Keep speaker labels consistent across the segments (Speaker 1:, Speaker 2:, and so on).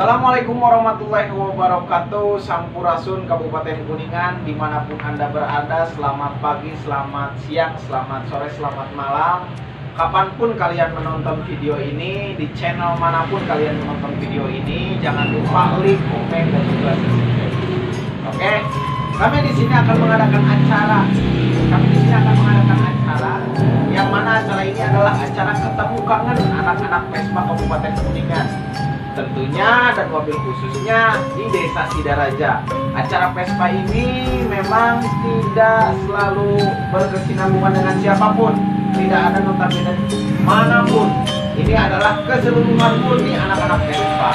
Speaker 1: Assalamualaikum warahmatullahi wabarakatuh. Sampurasun Kabupaten Kuningan, dimanapun Anda berada. Selamat pagi, selamat siang, selamat sore, selamat malam. Kapanpun kalian menonton video ini, di channel manapun kalian menonton video ini, jangan lupa like, komen, dan juga subscribe. Oke, kami di sini akan mengadakan acara. Yang mana acara ini adalah acara ketemu kangen anak-anak Vespa Kabupaten Kuningan. Tentunya dan mobil khususnya di Desa Sidaraja. Acara Vespa ini memang tidak selalu berkesinambungan dengan siapapun, tidak ada notabene manapun. Ini adalah keseluruhan murni anak-anak Vespa.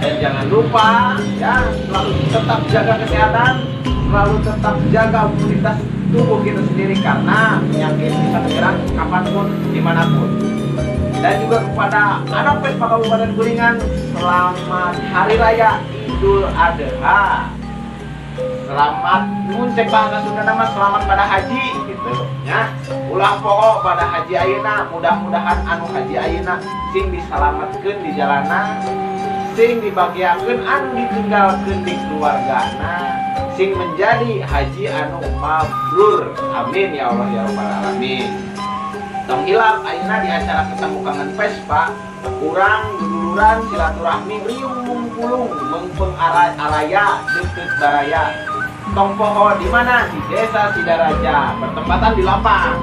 Speaker 1: Dan jangan lupa ya, selalu tetap jaga kesehatan, selalu tetap jaga imunitas tubuh kita sendiri, karena penyakit bisa menyerang kapanpun, dimanapun. Dan juga kepada anak Vespa Kabupaten Kuningan, selamat Hari Raya Idul Adha. Selamat muncek bahasa Sunda nama selamat pada haji gitu ya. Ulah pokok pada haji ayeuna, mudah-mudahan anu haji ayeuna sing disalamatkeun di jalanan, sing dibagiakeun anu ditinggalkeun di keluargana, sing menjadi haji anu mabrur. Amin ya Allah ya rabbal alamin. Tong hilap ayeuna di acara ketemu kangen Vespa, urang dululuran silaturahmi riung mungkulung mengpeng araya deukeut baraya. Tong poho di mana? Di Desa Sidaraja, bertempatan di lapang.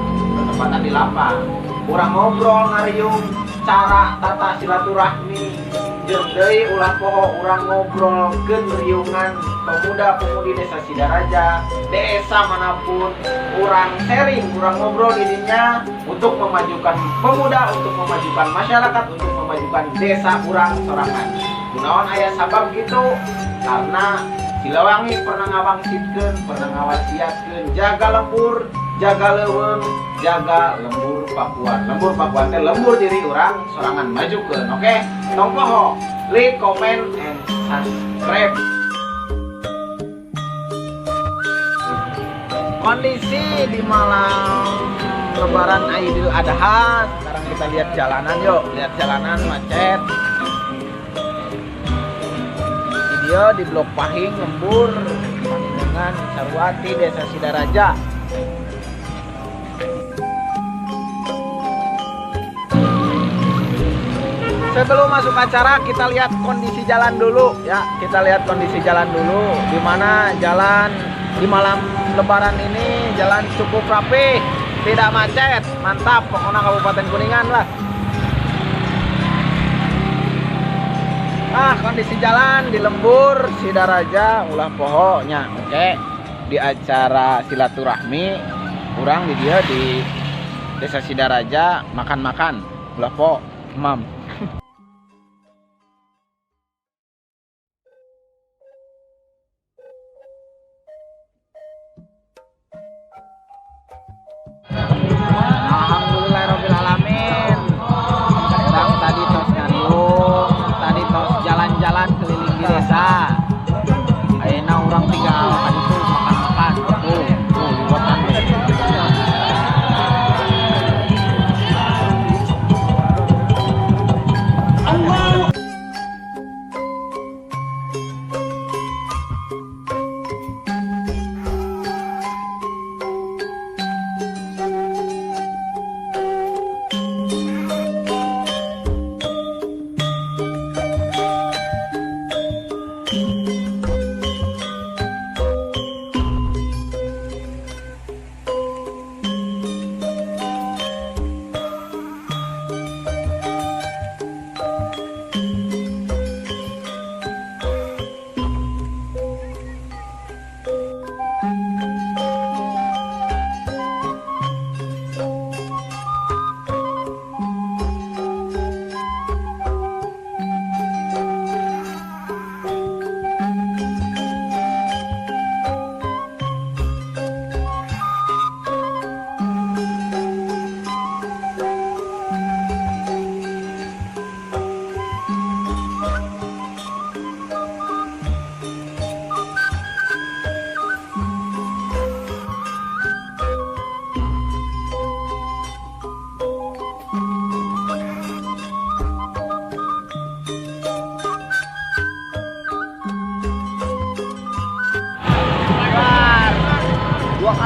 Speaker 1: Urang ngobrol ngariung cara tata silaturahmi. Jeung deui ulah poho urang ngobrolkeun riungan pemuda-pemudi Desa Sidaraja, desa manapun, urang sharing, urang ngobrol dirinya untuk memajukan pemuda, untuk memajukan masyarakat, untuk memajukan desa urang sorangan. Gunawan aya sabab gitu, karena Silawangi pernah ngawangsitkeun, pernah ngawasiatkeun jaga lembur, jaga leuweung, jaga lembur Pakuan. Lembur Pakuan teh lembur diri urang sorangan majukeun. Oke, tong poho, like, comment, and subscribe. Kondisi di malam Lebaran Idul Adha, sekarang kita lihat jalanan yuk, lihat jalanan macet. Video di Blok Pahing lembur dengan Sarwati Desa Sidaraja. Sebelum masuk acara kita lihat kondisi jalan dulu ya, kita lihat kondisi jalan dulu, di mana jalan di malam Lebaran ini jalan cukup rapi, tidak macet, mantap pokoknya Kabupaten Kuningan lah. Kondisi jalan di lembur Sidaraja ulah pohonya. Oke, di acara silaturahmi kurang di dia di Desa Sidaraja makan-makan ulah po mam. Alhamdulillahirabbil alamin. Orang tadi tos ngandung, tadi tos jalan-jalan keliling di desa. Ayeuna urang tinggal ka ditu makan-makan. Tuh liwatan deh.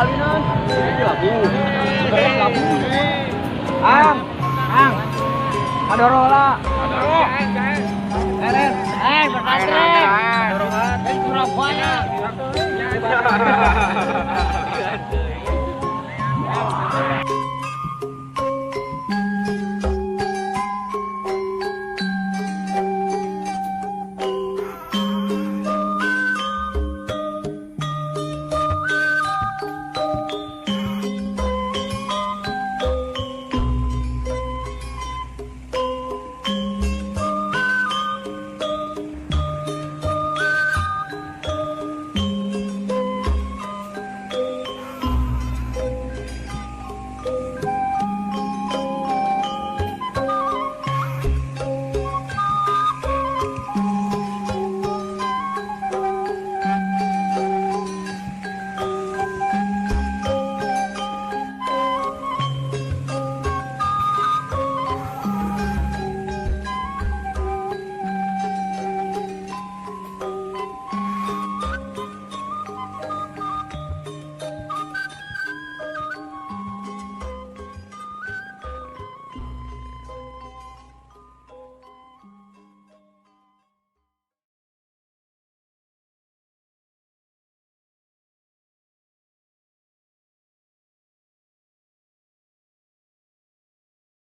Speaker 2: alinan. Gabung. Keren gabung. Ang. Madorola. Madoro. Berkatret. Surabaya.